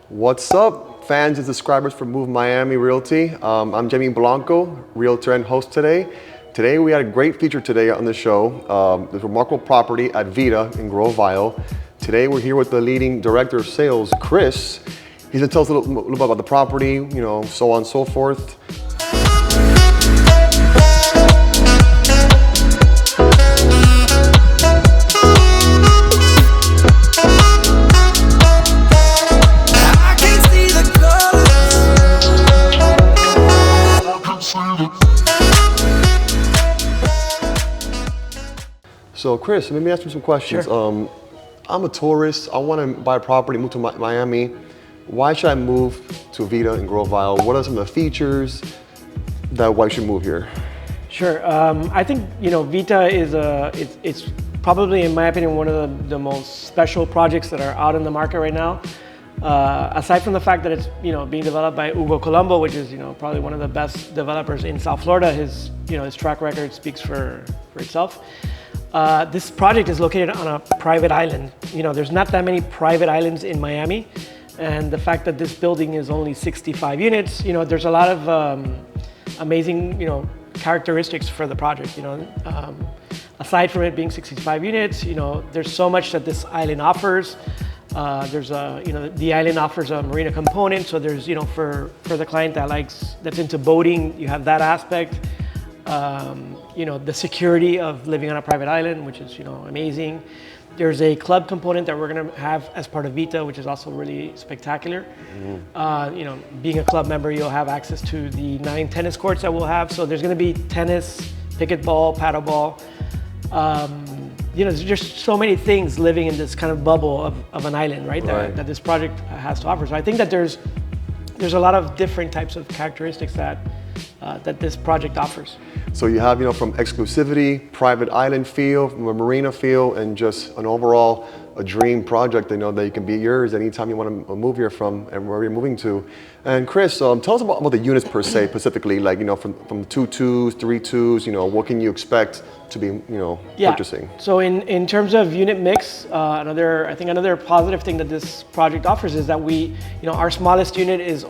What's up, fans and subscribers for Move Miami Realty? I'm Jaime Blanco, realtor and host today. Today we had a great feature today on the show. This remarkable property at Vita in Grove Isle. Today we're here with the leading director of sales, Chris. He's gonna tell us a little bit about the property, so on and so forth. So Chris, let me ask you some questions. Sure. I'm a tourist. I want to buy a property, move to Miami. Why should I move to Vita in Grove Isle? What are some of the features that why I should move here? Sure. I think Vita is it's probably, in my opinion, one of the most special projects that are out in the market right now. Aside from the fact that it's being developed by Hugo Colombo, which is probably one of the best developers in South Florida. His track record speaks for itself. This project is located on a private island. There's not that many private islands in Miami, and the fact that this building is only 65 units, there's a lot of amazing, characteristics for the project. Aside from it being 65 units, there's so much that this island offers. The island offers a marina component, so there's, for the client that's into boating, you have that aspect. The security of living on a private island, which is, amazing. There's a club component that we're going to have as part of Vita, which is also really spectacular. Mm-hmm. Being a club member, you'll have access to the 9 tennis courts that we'll have. So there's going to be tennis, pickleball, paddleball. There's just so many things living in this kind of bubble of an island, right? That this project has to offer. So I think that there's a lot of different types of characteristics that this project offers. So you have, from exclusivity, private island feel, from a marina feel, and just an overall a dream project, that you can be yours anytime you want to move here from and where you're moving to. And Chris, tell us about the units per se, specifically, from 2 twos, 3 twos, what can you expect to be, purchasing? So in terms of unit mix, another positive thing that this project offers is that our smallest unit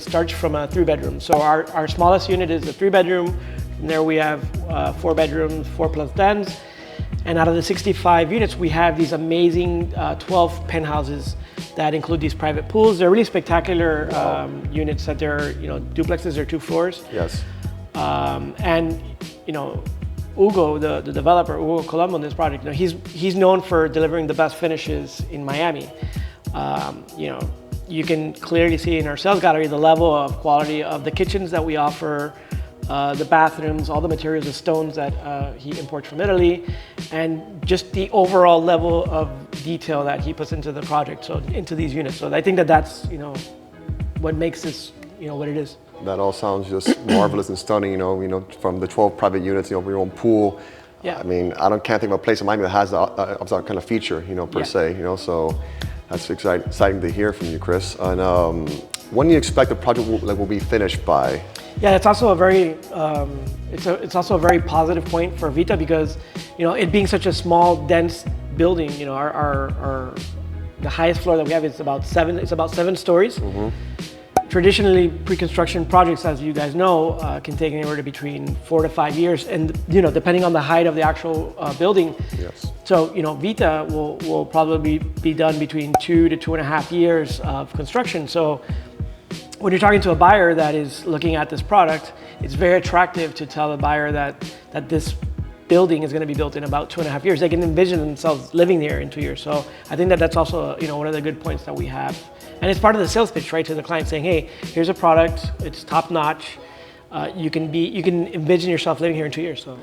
starts from a 3-bedroom. So our smallest unit is a 3-bedroom. From there we have 4 bedrooms, 4+ dens. And out of the 65 units, we have these amazing 12 penthouses that include these private pools. They're really spectacular units that they're, duplexes, they're 2 floors. Yes. Hugo, the developer, Hugo Colombo in this project, he's known for delivering the best finishes in Miami. You can clearly see in our sales gallery the level of quality of the kitchens that we offer, the bathrooms, all the materials, the stones that he imports from Italy, and just the overall level of detail that he puts into the project, so into these units. So I think that's what makes this what it is. That all sounds just marvelous and stunning. From the 12 private units, your own pool. Yeah. I mean, can't think of a place in Miami that has that kind of feature, per se. So that's exciting to hear from you, Chris. And when do you expect the project will be finished by? Yeah, it's also a very it's also a very positive point for Vita because it being such a small, dense building, our the highest floor that we have is about 7 stories. Mm-hmm. Traditionally, pre-construction projects, as you guys know, can take anywhere to between 4 to 5 years, and depending on the height of the actual building. Yes. So Vita will probably be done between 2 to 2.5 years of construction. So when you're talking to a buyer that is looking at this product, it's very attractive to tell the buyer that this building is going to be built in about 2.5 years. They can envision themselves living there in 2 years. So I think that's also one of the good points that we have. And it's part of the sales pitch, right, to the client saying, hey, here's a product, it's top notch. You can envision yourself living here in 2 years. So.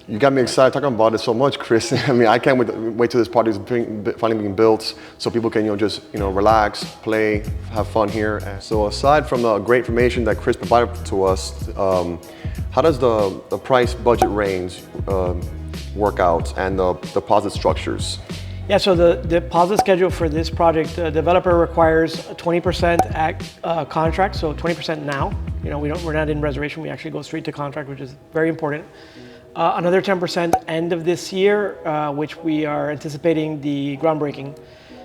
You got me excited talking about it so much, Chris. I mean, I can't wait till this project is finally being built so people can just relax, play, have fun here. And so aside from the great information that Chris provided to us, how does the price budget range work out and the deposit structures? Yeah, so the deposit schedule for this project, the developer requires a 20% at contract, so 20% now. We're not in reservation, we actually go straight to contract, which is very important. Another 10% end of this year, which we are anticipating the groundbreaking.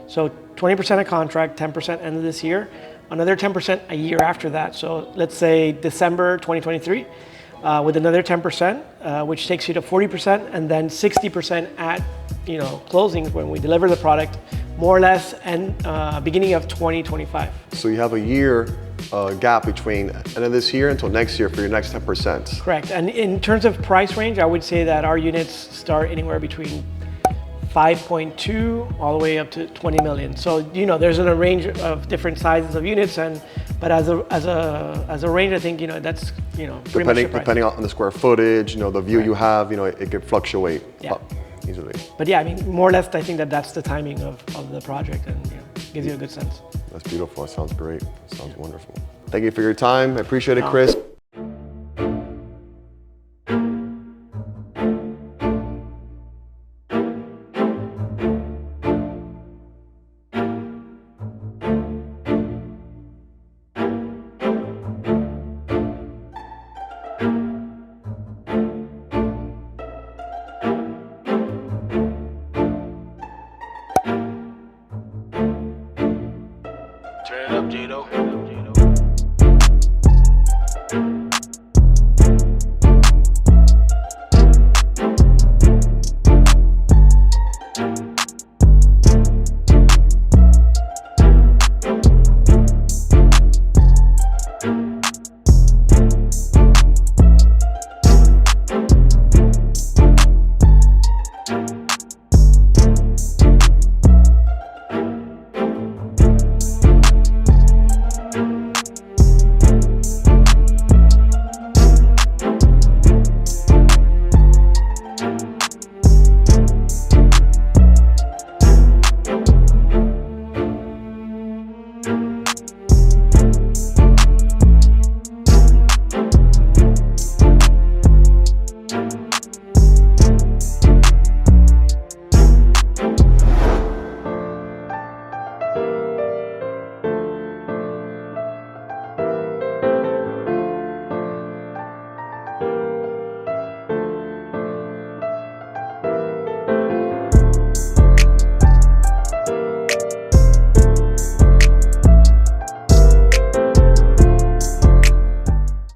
So 20% of contract, 10% end of this year, another 10% a year after that. So let's say December 2023, with another 10%, which takes you to 40%, and then 60% at closings when we deliver the product, more or less, and beginning of 2025. So you have a year gap between end of this year until next year for your next 10%. Correct. And in terms of price range, I would say that our units start anywhere between 5.2 all the way up to 20 million. So there's a range of different sizes of units, but as a range, I think that's pretty much the price. Depending on the square footage, the view you have, it could fluctuate up easily. But yeah, I mean, more or less, I think that's the timing of the project, and gives you a good sense. That's beautiful. That sounds great. That sounds wonderful. Thank you for your time. I appreciate it, Chris. Turn it up, Jado.